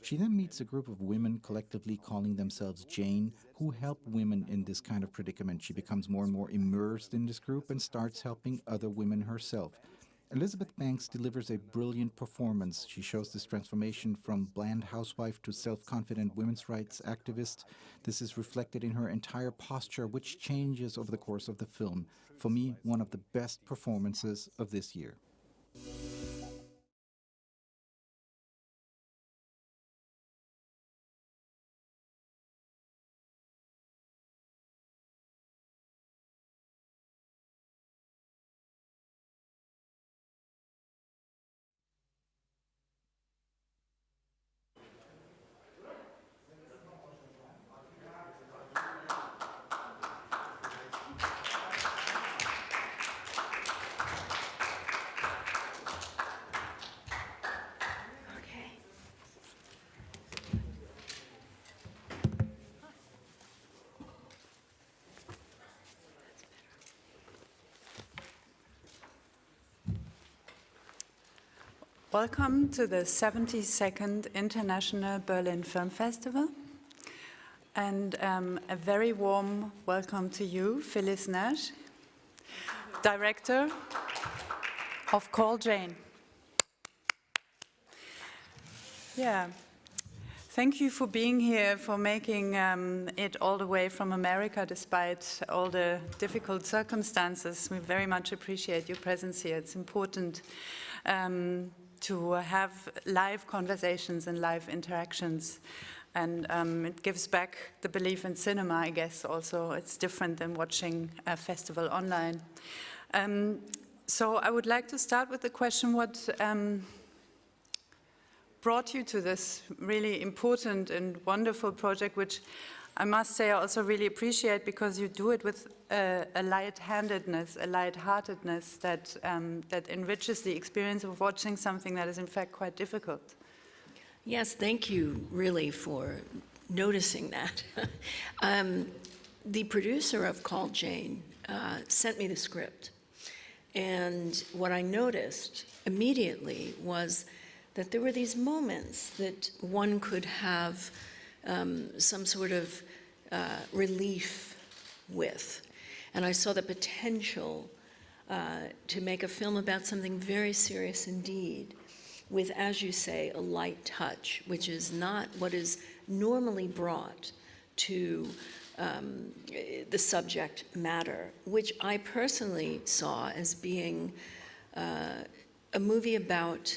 She then meets a group of women collectively calling themselves Jane, who help women in this kind of predicament. She becomes more and more immersed in this group and starts helping other women herself. Elizabeth Banks delivers a brilliant performance. She shows this transformation from bland housewife to self-confident women's rights activist. This is reflected in her entire posture, which changes over the course of the film. For me, one of the best performances of this year. Welcome to the 72nd International Berlin Film Festival. And a very warm welcome to you, Phyllis Nagy, Director of Call Jane. Yeah. Thank you for being here, for making it all the way from America despite all the difficult circumstances. We very much appreciate your presence here. It's important to have live conversations and live interactions. And it gives back the belief in cinema, I guess, also. It's different than watching a festival online. So I would like to start with the question, what brought you to this really important and wonderful project, which I must say I also really appreciate because you do it with a light-handedness, a light-heartedness that, that enriches the experience of watching something that is in fact quite difficult. Yes, thank you really for noticing that. The producer of Call Jane sent me the script, and what I noticed immediately was that there were these moments that one could have some sort of relief with. And I saw the potential to make a film about something very serious indeed, with, as you say, a light touch, which is not what is normally brought to the subject matter, which I personally saw as being a movie about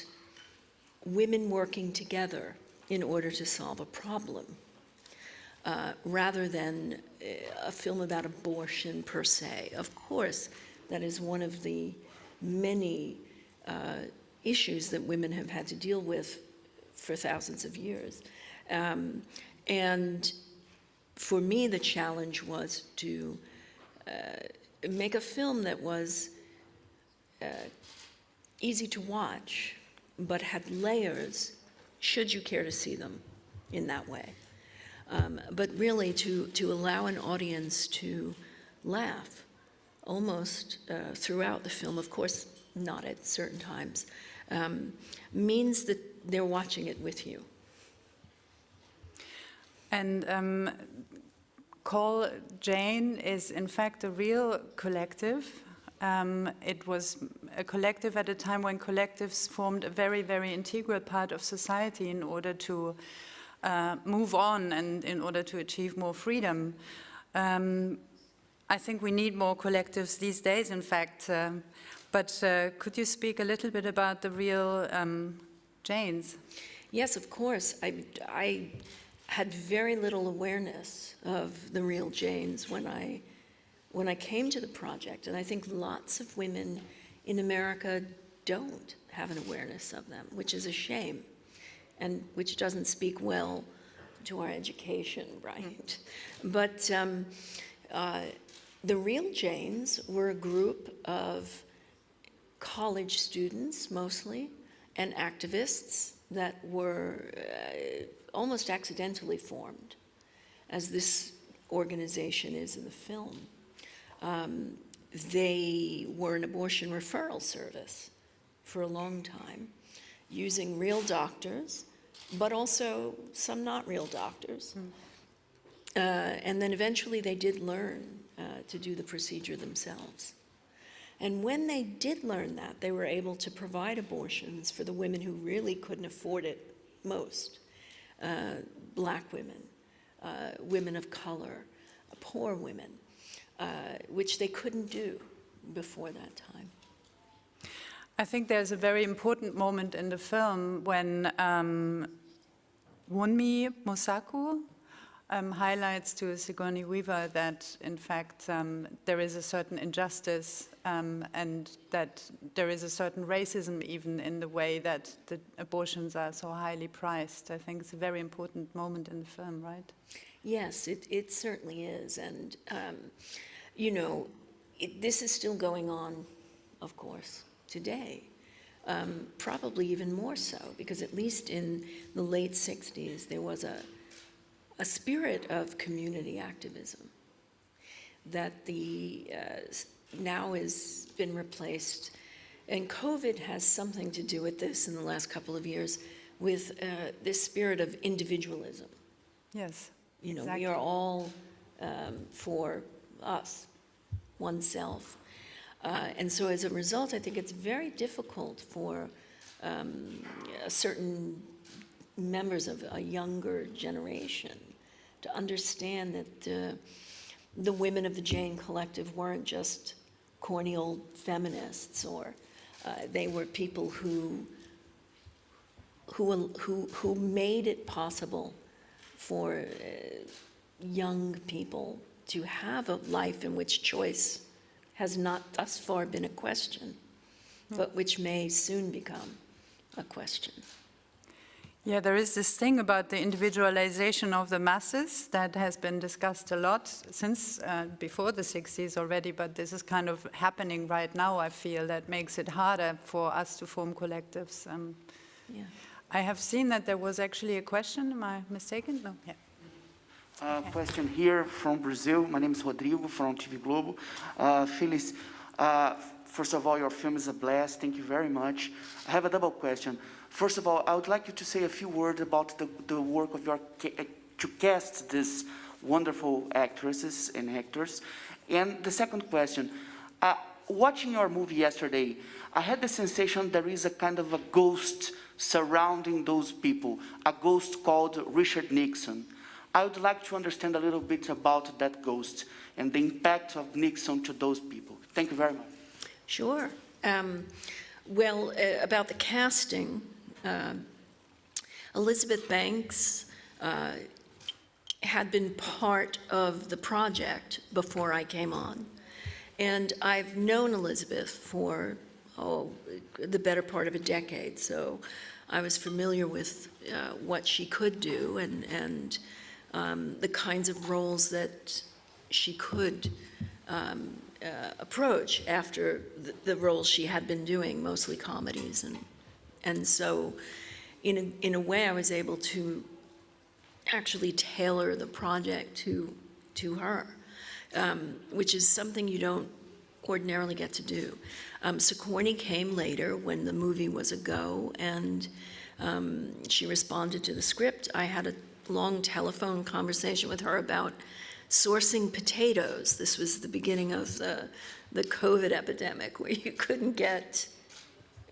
women working together in order to solve a problem, rather than a film about abortion per se. Of course, that is one of the many issues that women have had to deal with for thousands of years. And for me, the challenge was to make a film that was easy to watch, but had layers, should you care to see them in that way. But really to allow an audience to laugh almost throughout the film, of course not at certain times, means that they're watching it with you. And Call Jane is in fact a real collective. It was a collective at a time when collectives formed a very, very integral part of society in order to move on and in order to achieve more freedom. I think we need more collectives these days, in fact. But could you speak a little bit about the real Janes? Yes, of course. I had very little awareness of the real Janes when I came to the project, and I think lots of women in America don't have an awareness of them, which is a shame, and which doesn't speak well to our education, right? But the real Janes were a group of college students, mostly, and activists that were almost accidentally formed, as this organization is in the film. They were an abortion referral service for a long time, using real doctors but also some not real doctors. And then eventually they did learn to do the procedure themselves. And when they did learn that, they were able to provide abortions for the women who really couldn't afford it most. Black women, women of color, poor women, which they couldn't do before that time. I think there's a very important moment in the film when Wunmi Mosaku highlights to Sigourney Weaver that, in fact, there is a certain injustice and that there is a certain racism even in the way that the abortions are so highly priced. I think it's a very important moment in the film, right? Yes, it certainly is. And, you know, this is still going on, of course, today. Probably even more so, because at least in the late 60s, there was a spirit of community activism that now has been replaced. And COVID has something to do with this in the last couple of years, with this spirit of individualism. Yes. You know, exactly. we are all for us, oneself. And so as a result, I think it's very difficult for certain members of a younger generation to understand that the women of the Jane Collective weren't just corny old feminists, or they were people who made it possible for young people to have a life in which choice has not thus far been a question, but which may soon become a question. Yeah, there is this thing about the individualization of the masses that has been discussed a lot since before the 60s already, but this is kind of happening right now, I feel, that makes it harder for us to form collectives. Yeah. I have seen that there was actually a question. Am I mistaken? No. Yeah. Question here from Brazil. My name is Rodrigo from TV Globo. Phyllis, first of all, your film is a blast. Thank you very much. I have a double question. First of all, I would like you to say a few words about the work of your to cast these wonderful actresses and actors. And the second question, watching your movie yesterday, I had the sensation there is a kind of a ghost surrounding those people, a ghost called Richard Nixon. I would like to understand a little bit about that ghost and the impact of Nixon to those people. Thank you very much. Sure. Well, about the casting, Elizabeth Banks had been part of the project before I came on. And I've known Elizabeth for, the better part of a decade, so I was familiar with what she could do and the kinds of roles that she could approach after the roles she had been doing, mostly comedies. And so in a way I was able to actually tailor the project to her, which is something you don't ordinarily get to do. Sigourney came later when the movie was a go, and she responded to the script. I had a long telephone conversation with her about sourcing potatoes. This was the beginning of the COVID epidemic, where you couldn't get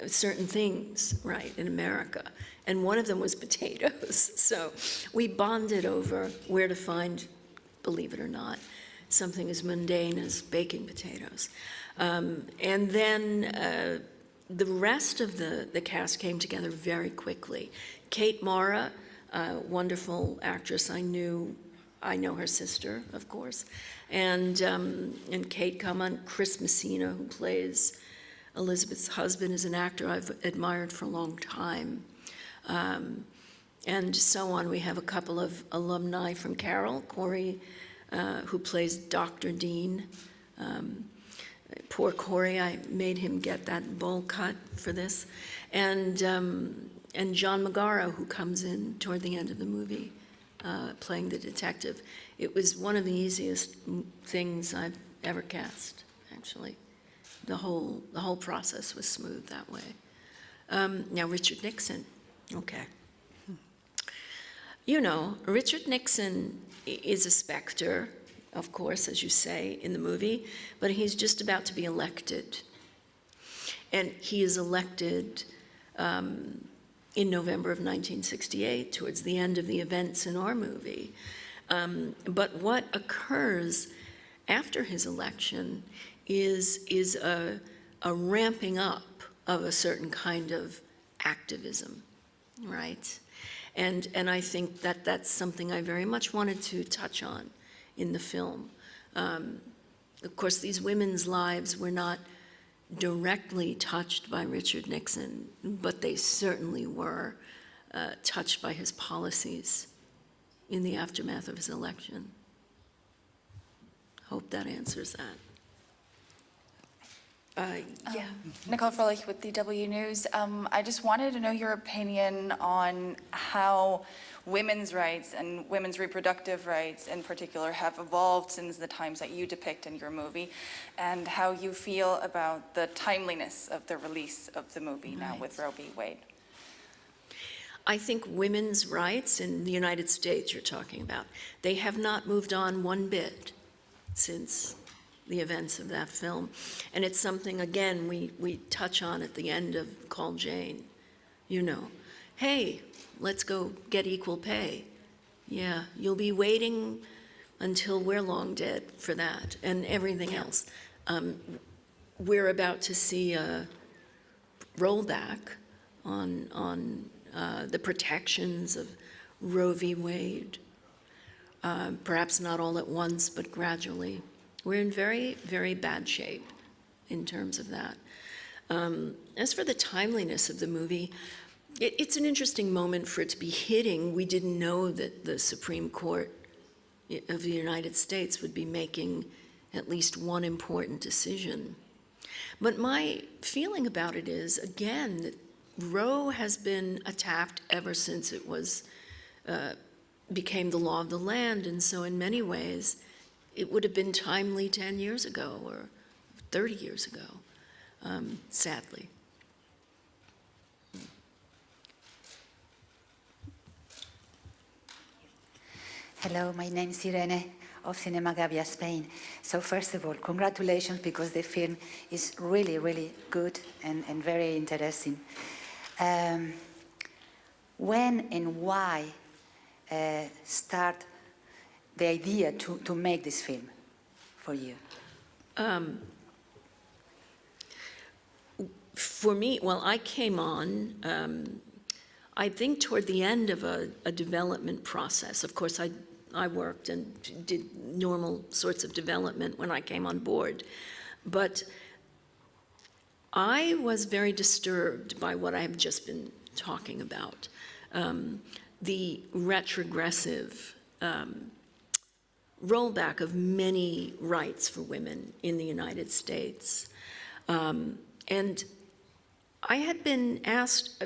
certain things right in America. And one of them was potatoes. So we bonded over where to find, believe it or not, something as mundane as baking potatoes. And then the rest of the cast came together very quickly. Kate Mara, wonderful actress. I know her sister, of course, and Kate come on. Chris Messina, who plays Elizabeth's husband, is an actor I've admired for a long time, and so on. We have a couple of alumni from Carol. Corey, who plays Dr. Dean. Poor Corey, I made him get that bowl cut for this, and John Magaro, who comes in toward the end of the movie, playing the detective. It was one of the easiest things I've ever cast, actually. The whole process was smooth that way. Now, Richard Nixon, okay. You know, Richard Nixon is a specter, of course, as you say in the movie, but he's just about to be elected. And he is elected in November of 1968, towards the end of the events in our movie. But what occurs after his election is a ramping up of a certain kind of activism, right? And I think that that's something I very much wanted to touch on in the film. Of course, these women's lives were not directly touched by Richard Nixon, but they certainly were touched by his policies in the aftermath of his election. Hope that answers that. Yeah. Nicole Froelich with DW News. I just wanted to know your opinion on how women's rights and women's reproductive rights in particular have evolved since the times that you depict in your movie, and how you feel about the timeliness of the release of the movie now with Roe v. Wade. I think women's rights in the United States you're talking about, they have not moved on one bit since the events of that film. And it's something, again, we touch on at the end of Call Jane. You know, hey, let's go get equal pay. Yeah, you'll be waiting until we're long dead for that and everything else. We're about to see a rollback on the protections of Roe v. Wade. Perhaps not all at once, but gradually. We're in very, very bad shape in terms of that. As for the timeliness of the movie, it's an interesting moment for it to be hitting. We didn't know that the Supreme Court of the United States would be making at least one important decision. But my feeling about it is, again, that Roe has been attacked ever since it was became the law of the land, and so in many ways, it would have been timely 10 years ago or 30 years ago, sadly. Hello, my name is Irene of Cinema Gavia, Spain. So first of all, congratulations, because the film is really, really good and very interesting. When and why start the idea to make this film for you? For me, well, I came on, I think toward the end of a development process. Of course, I worked and did normal sorts of development when I came on board. But I was very disturbed by what I have just been talking about. The retrogressive rollback of many rights for women in the United States. And I had been asked,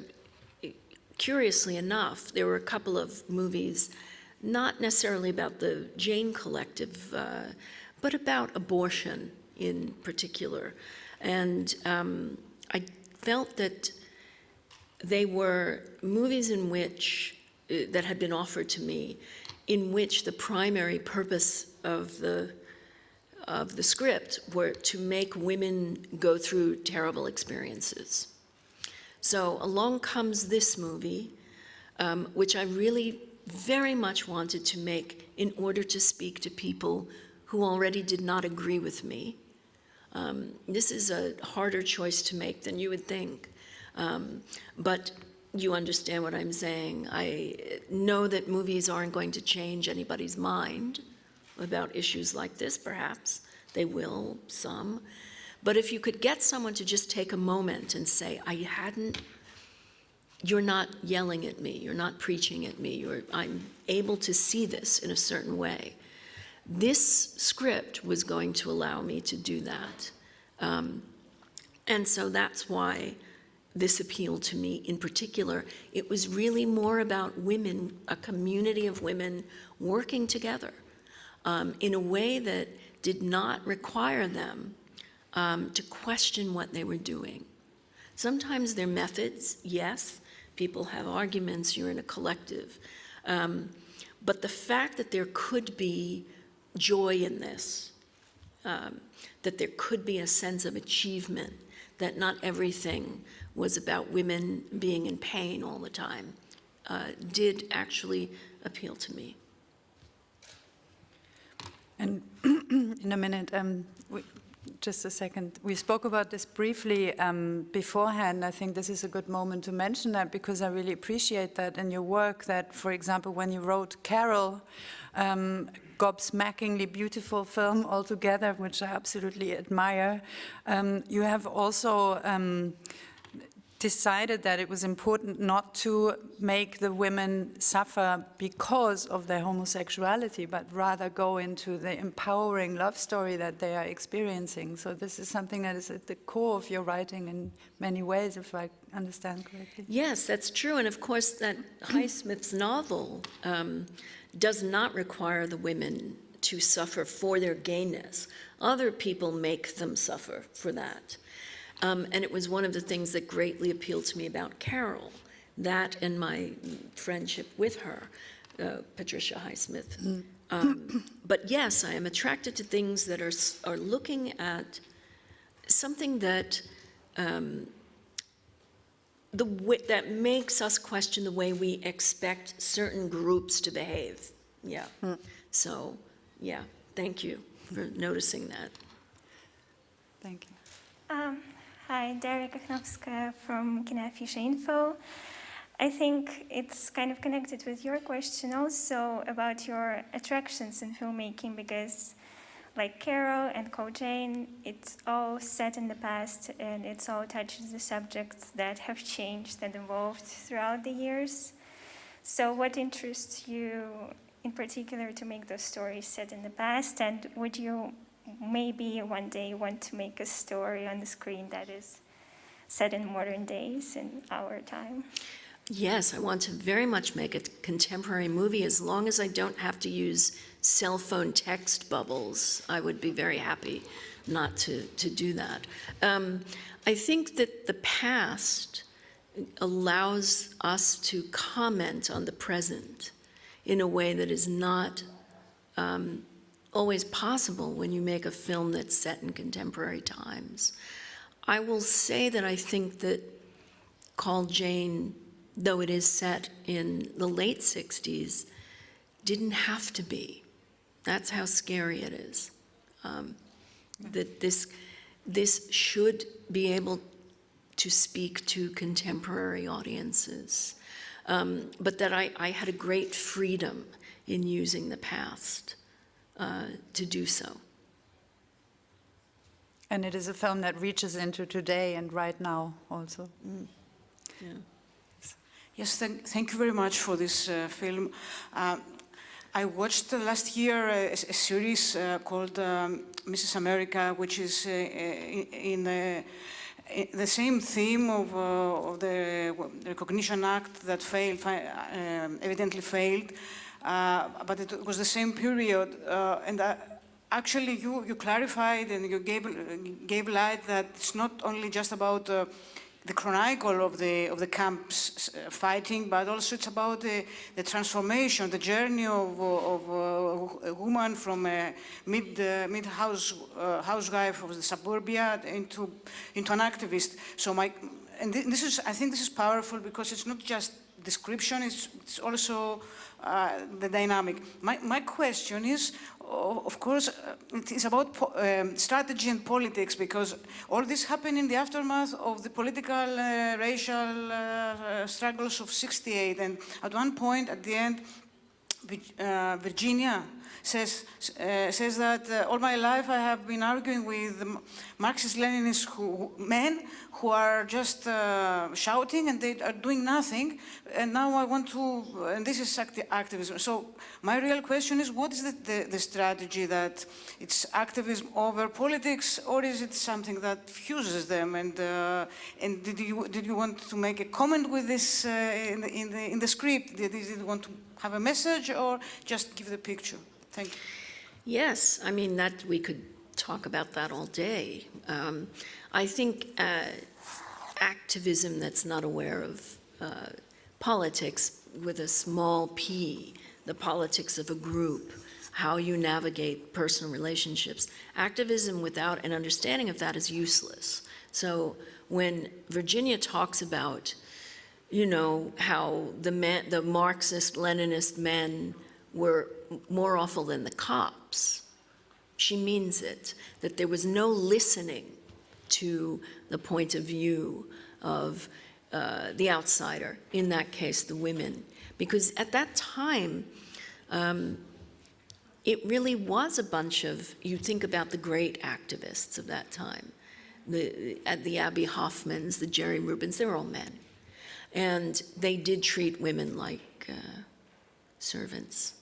curiously enough, there were a couple of movies, not necessarily about the Jane Collective, but about abortion in particular. And I felt that they were movies in which, that had been offered to me, in which the primary purpose of the script were to make women go through terrible experiences. So along comes this movie, which I really very much wanted to make in order to speak to people who already did not agree with me. This is a harder choice to make than you would think, but you understand what I'm saying. I know that movies aren't going to change anybody's mind about issues like this, perhaps. They will, some. But if you could get someone to just take a moment and say, you're not yelling at me, you're not preaching at me, I'm able to see this in a certain way. This script was going to allow me to do that. And so that's why this appealed to me in particular. It was really more about women, a community of women working together in a way that did not require them to question what they were doing. Sometimes their methods, yes, people have arguments, you're in a collective, But the fact that there could be joy in this, that there could be a sense of achievement, that not everything was about women being in pain all the time, did actually appeal to me. And in a minute, just a second. We spoke about this briefly beforehand. I think this is a good moment to mention that because I really appreciate that in your work that, for example, when you wrote Carol, gobsmackingly beautiful film altogether, which I absolutely admire, you have also decided that it was important not to make the women suffer because of their homosexuality, but rather go into the empowering love story that they are experiencing. So this is something that is at the core of your writing in many ways, if I understand correctly. Yes, that's true. And of course, that Highsmith's novel does not require the women to suffer for their gayness. Other people make them suffer for that. And it was one of the things that greatly appealed to me about Carol, that and my friendship with her, Patricia Highsmith. But yes, I am attracted to things that are looking at something that that makes us question the way we expect certain groups to behave. Yeah. So, yeah, thank you for noticing that. Thank you. Hi, Daria Kochnowska from Kinefish Info. I think it's kind of connected with your question also about your attractions in filmmaking because like Carol and Call Jane, it's all set in the past and it's all touches the subjects that have changed and evolved throughout the years. So what interests you in particular to make those stories set in the past, and would you maybe one day want to make a story on the screen that is set in modern days in our time? Yes, I want to very much make a contemporary movie as long as I don't have to use cell phone text bubbles. I would be very happy not to do that. I think that the past allows us to comment on the present in a way that is not always possible when you make a film that's set in contemporary times. I will say that I think that Call Jane, though it is set in the late 60s, didn't have to be. That's how scary it is. That this should be able to speak to contemporary audiences. But that I had a great freedom in using the past to do so. And it is a film that reaches into today and right now also. Yeah. Yes, thank you very much for this film. I watched last year a series called Mrs. America, which is in the same theme of the Recognition Act that failed, evidently failed, but it was the same period. And actually, you clarified and you gave light that it's not only just about the chronicle of the camps fighting, but also it's about the transformation, the journey of a woman from a housewife of the suburbia into an activist. So I think this is powerful because it's not just description, it's also the dynamic. My question is, of course, it is about strategy and politics, because all this happened in the aftermath of the political, racial struggles of '68, and at one point, at the end, Virginia says that all my life I have been arguing with Marxist-Leninists men who are just shouting and they are doing nothing, and now I want to, and this is activism. So my real question is, what is the strategy, that it's activism over politics, or is it something that fuses them? And did you want to make a comment with this in the script? Did you want to have a message or just give the picture? Thank you. Yes, I mean, that we could talk about that all day. I think activism that's not aware of politics with a small p, the politics of a group, how you navigate personal relationships. Activism without an understanding of that is useless. So when Virginia talks about, you know, how the Marxist, Leninist men were more awful than the cops, she means it, that there was no listening to the point of view of the outsider, in that case, the women. Because at that time, it really was a bunch of, you think about the great activists of that time, the Abby Hoffmans, the Jerry Rubins, they're all men. And they did treat women like servants.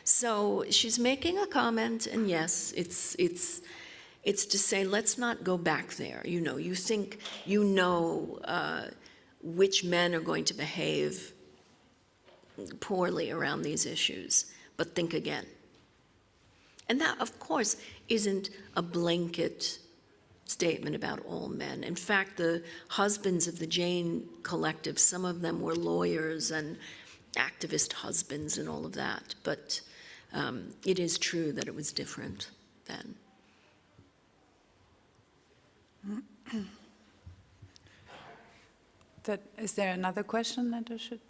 So she's making a comment, and yes, it's to say, let's not go back there. You know, you think you know which men are going to behave poorly around these issues, but think again. And that, of course, isn't a blanket statement about all men. In fact, the husbands of the Jane Collective, some of them were lawyers and activist husbands and all of that, but it is true that it was different then. Is there another question that I should?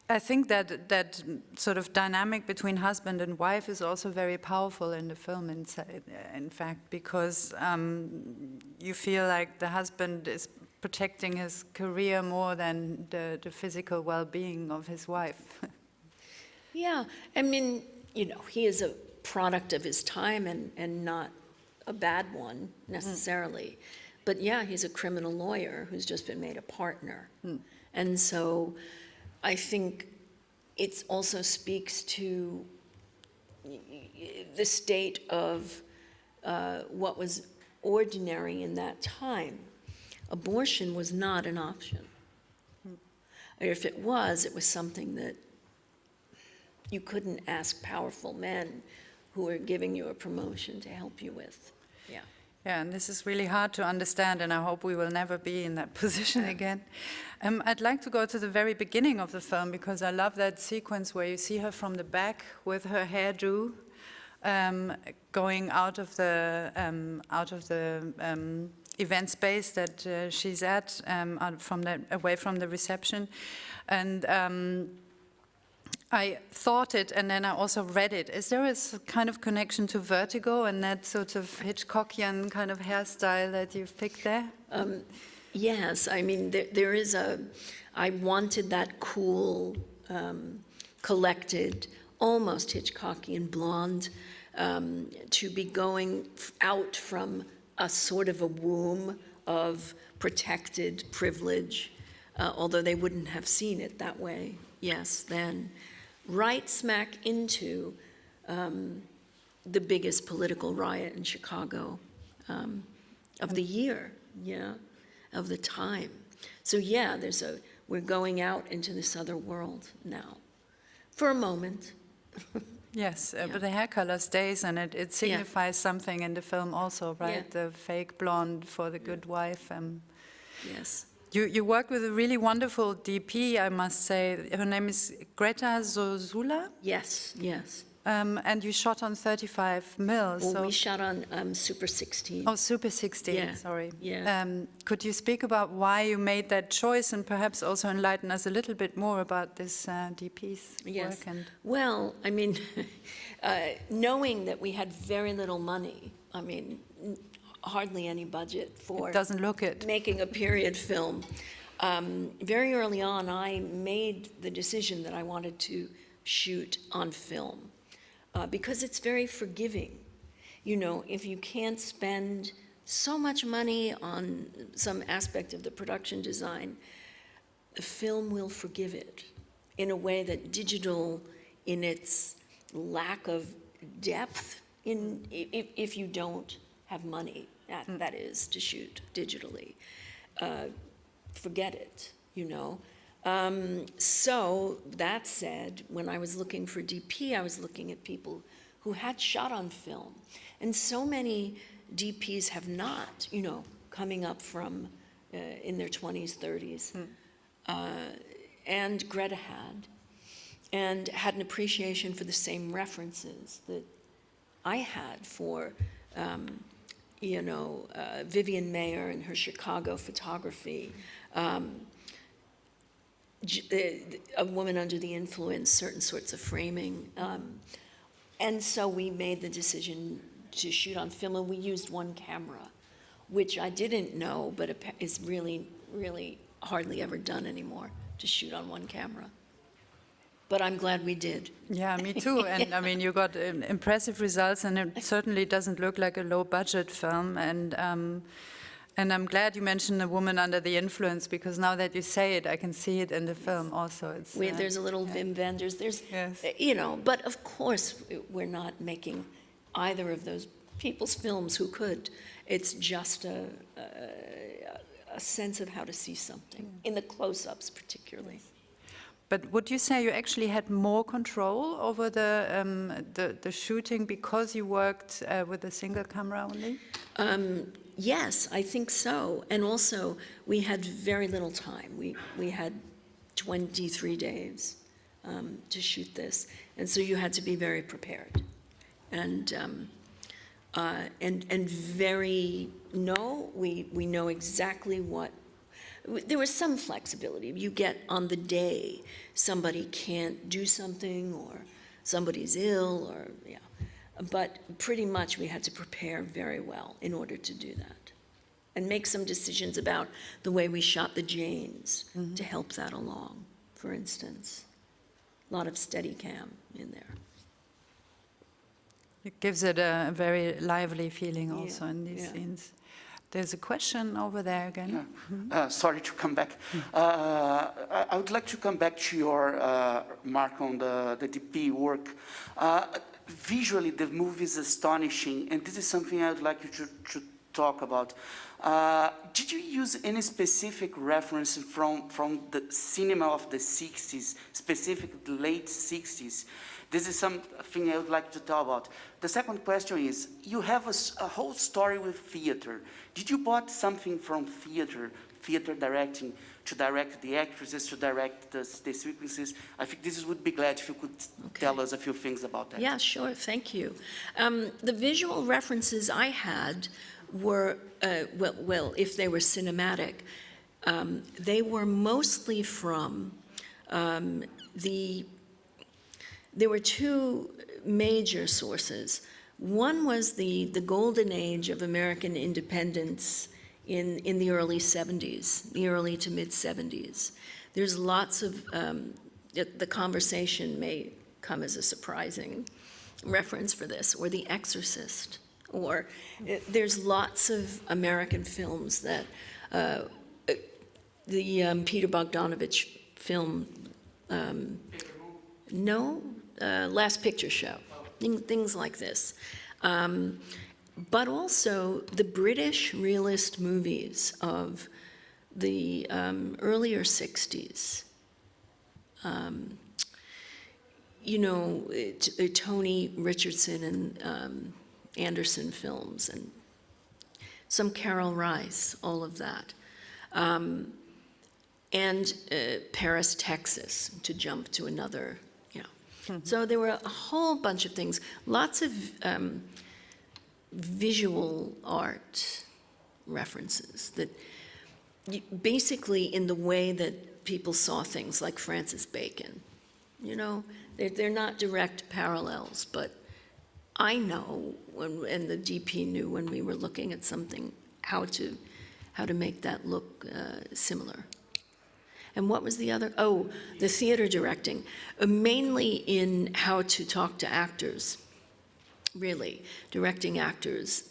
I think that sort of dynamic between husband and wife is also very powerful in the film, in fact, because you feel like the husband is protecting his career more than the physical well-being of his wife. Yeah, I mean, you know, he is a product of his time and not a bad one necessarily. But yeah, he's a criminal lawyer who's just been made a partner. And so I think it also speaks to the state of what was ordinary in that time. Abortion was not an option. If it was something that you couldn't ask powerful men who are giving you a promotion to help you with. Yeah. Yeah, and this is really hard to understand, and I hope we will never be in that position again. I'd like to go to the very beginning of the film, because I love that sequence where you see her from the back with her hairdo, going out of the event space that she's at, away from the reception, and. I thought it, and then I also read it. Is there a kind of connection to Vertigo and that sort of Hitchcockian kind of hairstyle that you've picked there? Yes, I mean, there is I wanted that cool, collected, almost Hitchcockian blonde to be going out from a sort of a womb of protected privilege, although they wouldn't have seen it that way, yes, then. Right smack into the biggest political riot in Chicago of the year, yeah, of the time. So yeah, we're going out into this other world now, for a moment. Yes, but the hair color stays, and it signifies something in the film also, right? Yeah. The fake blonde for the good wife. Yes. You worked with a really wonderful DP, I must say. Her name is Greta Zozula? Yes, yes. And you shot on 35 mil. Well, we shot on Super 16. Oh, Super 16, Yeah, sorry. yeah. Could you speak about why you made that choice, and perhaps also enlighten us a little bit more about this DP's Yes. work? Well, I mean, knowing that we had very little money, I mean, hardly any budget for doesn't look it. Making a period film. Very early on, I made the decision that I wanted to shoot on film because it's very forgiving. You know, if you can't spend so much money on some aspect of the production design, the film will forgive it in a way that digital, in its lack of depth, if you don't have money, that is, to shoot digitally. Forget it, you know. So that said, when I was looking for DP, I was looking at people who had shot on film. And so many DPs have not, you know, coming up from in their 20s, 30s. and Greta had, and had an appreciation for the same references that I had for, Vivian Mayer and her Chicago photography, A Woman Under the Influence, certain sorts of framing. And so we made the decision to shoot on film, and we used one camera, which I didn't know, but is really, really hardly ever done anymore, to shoot on one camera. But I'm glad we did. Yeah, me too. And I mean, you got impressive results, and it certainly doesn't look like a low-budget film. And I'm glad you mentioned A Woman Under the Influence, because now that you say it, I can see it in the film also. It's, There's a little Wim Wenders. There's, Yes. But of course, we're not making either of those people's films who could. It's just a sense of how to see something, in the close-ups particularly. But would you say you actually had more control over the shooting because you worked with a single camera only? Yes, I think so. And also, we had very little time. We had 23 days to shoot this, and so you had to be very prepared, and we know exactly what. There was some flexibility. You get on the day, somebody can't do something, or somebody's ill, or but pretty much we had to prepare very well in order to do that, and make some decisions about the way we shot the Janes to help that along. For instance, a lot of Steadicam in there. It gives it a very lively feeling also in these yeah. scenes. There's a question over there again. Yeah. Sorry to come back. I would like to come back to your mark on the DP work. Visually, the movie is astonishing, and this is something I would like you to talk about. Did you use any specific reference from the cinema of the 60s, specifically the late 60s? This is something I would like to talk about. The second question is, you have a whole story with theater. Did you bought something from theater directing, to direct the actresses, to direct the sequences? I think this would be glad if you could tell us a few things about that. Yeah, sure, thank you. The visual references I had were, well, if they were cinematic, they were mostly from there were two major sources. One was the golden age of American independence in the early 70s, the early to mid 70s. There's lots of, the conversation may come as a surprising reference for this, or The Exorcist, or there's lots of American films that, the Peter Bogdanovich film, Last Picture Show, things like this. But also the British realist movies of the earlier 60s. Tony Richardson and Anderson films, and some Carol Rice, all of that. And Paris, Texas, to jump to another, So there were a whole bunch of things, lots of visual art references that basically in the way that people saw things, like Francis Bacon. They're not direct parallels, but I know, and the DP knew when we were looking at something, how to make that look similar. And what was the other? Oh, the theater directing, mainly in how to talk to actors, really. Directing actors,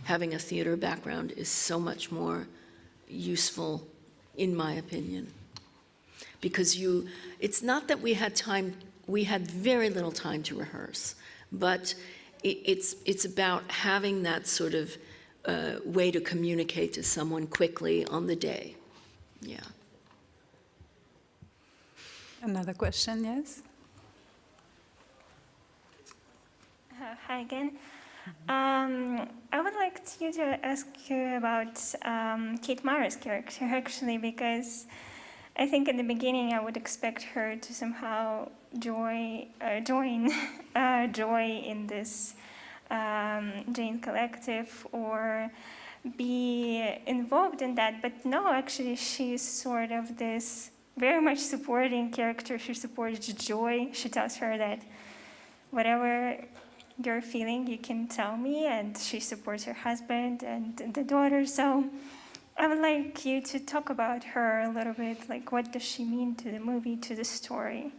having a theater background is so much more useful, in my opinion. Because it's not that we had time, we had very little time to rehearse, but it's about having that sort of way to communicate to someone quickly on the day. Yeah. Another question, yes? Hi again. I would like you to ask you about Kate Mara's character, actually, because I think in the beginning I would expect her to somehow join Joy in this Jane Collective or be involved in that, but no, actually she's sort of this very much supporting character. She supports Joy. She tells her that whatever you're feeling, you can tell me, and she supports her husband and the daughter. So I would like you to talk about her a little bit, like what does she mean to the movie, to the story?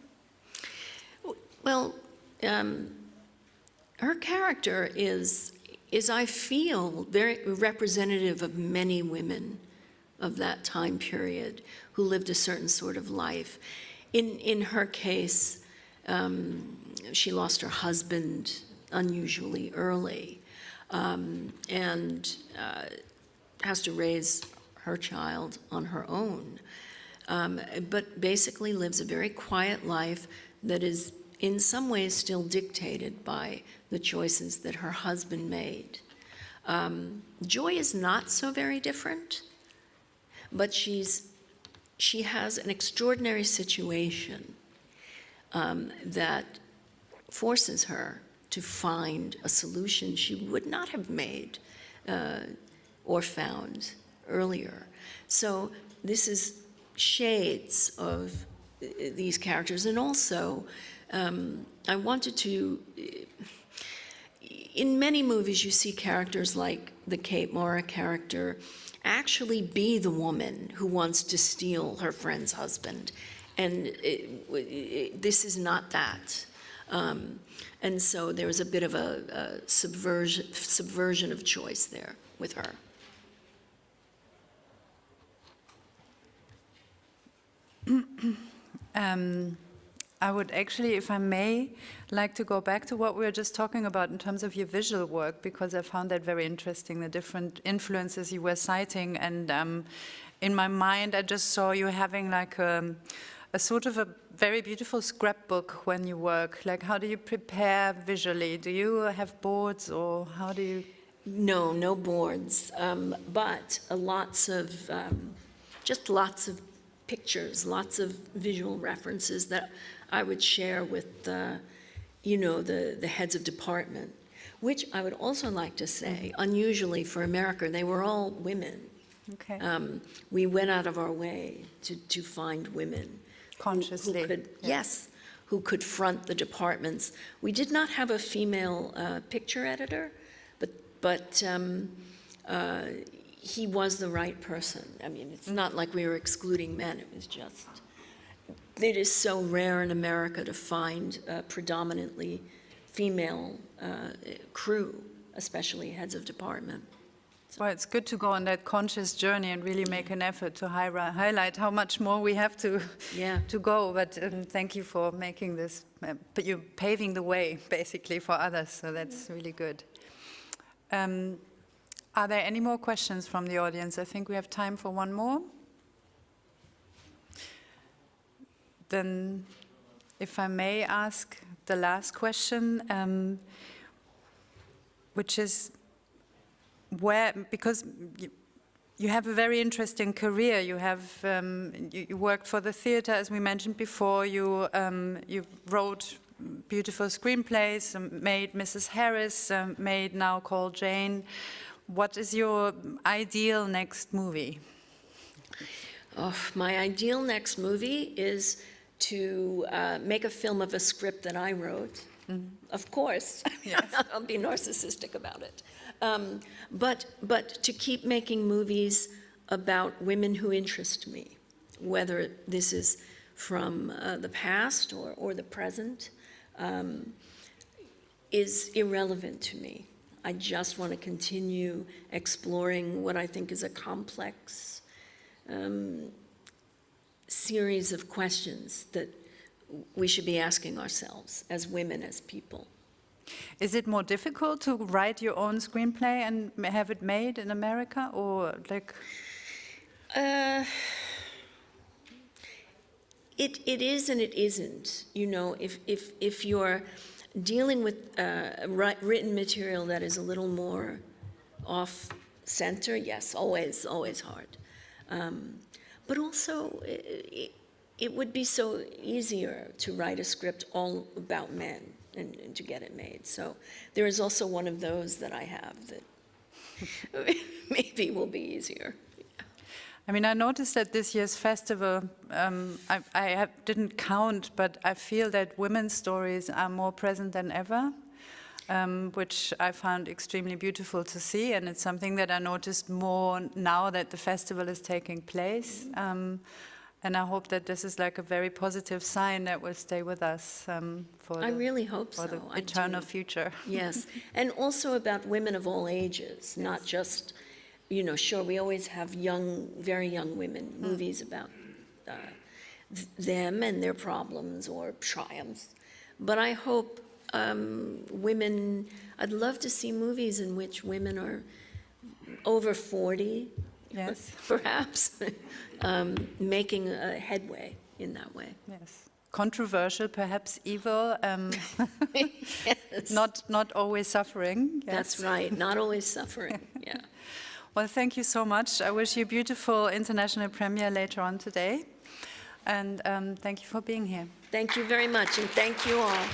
Well, her character is, I feel, very representative of many women of that time period who lived a certain sort of life. In her case, she lost her husband unusually early, and has to raise her child on her own, but basically lives a very quiet life that is in some ways still dictated by the choices that her husband made. Joy is not so very different, but she has an extraordinary situation that forces her to find a solution she would not have made or found earlier. So this is shades of these characters. And also, I wanted to, in many movies you see characters like the Kate Mara character actually be the woman who wants to steal her friend's husband. And this is not that. And so there was a bit of a subversion of choice there with her. I would actually, if I may, like to go back to what we were just talking about in terms of your visual work, because I found that very interesting, the different influences you were citing. And in my mind, I just saw you having like a sort of a very beautiful scrapbook when you work. Like, how do you prepare visually? Do you have boards, or how do you? No boards, but lots of pictures, lots of visual references that I would share with the heads of department, which I would also like to say, unusually for America, they were all women. Okay. We went out of our way to find women. Consciously. Who could front the departments. We did not have a female picture editor, but he was the right person. I mean, it's not like we were excluding men. It was just, it is so rare in America to find a predominantly female crew, especially heads of department. Well, it's good to go on that conscious journey and really make an effort to highlight how much more we have to go. But thank you for making this, but you're paving the way, basically, for others, so that's really good. Are there any more questions from the audience? I think we have time for one more. Then, if I may ask the last question, which is, because you have a very interesting career. You have you worked for the theater, as we mentioned before. You wrote beautiful screenplays, made Mrs. Harris, made Now Call Jane. What is your ideal next movie? Oh, my ideal next movie is to make a film of a script that I wrote. Mm-hmm. Of course, yes. I'll be narcissistic about it. But to keep making movies about women who interest me, whether this is from the past or the present, is irrelevant to me. I just want to continue exploring what I think is a complex series of questions that we should be asking ourselves as women, as people. Is it more difficult to write your own screenplay and have it made in America, or like? It is and it isn't. You know, if you're dealing with written material that is a little more off center, yes, always hard. but also it would be so easier to write a script all about men and to get it made. So there is also one of those that I have that maybe will be easier. I mean, I noticed at this year's festival, didn't count, but I feel that women's stories are more present than ever, which I found extremely beautiful to see, and it's something that I noticed more now that the festival is taking place. And I hope that this is like a very positive sign that will stay with us I really hope for so. the eternal future. Yes, and also about women of all ages, not just, you know, sure, we always have young, very young women, movies about them and their problems or triumphs. But I hope women, I'd love to see movies in which women are over 40, Yes. perhaps, making a headway in that way. Yes. Controversial, perhaps evil, Yes. not always suffering. Yes. That's right, not always suffering, yeah. Well, thank you so much. I wish you a beautiful international premiere later on today. And thank you for being here. Thank you very much, and thank you all.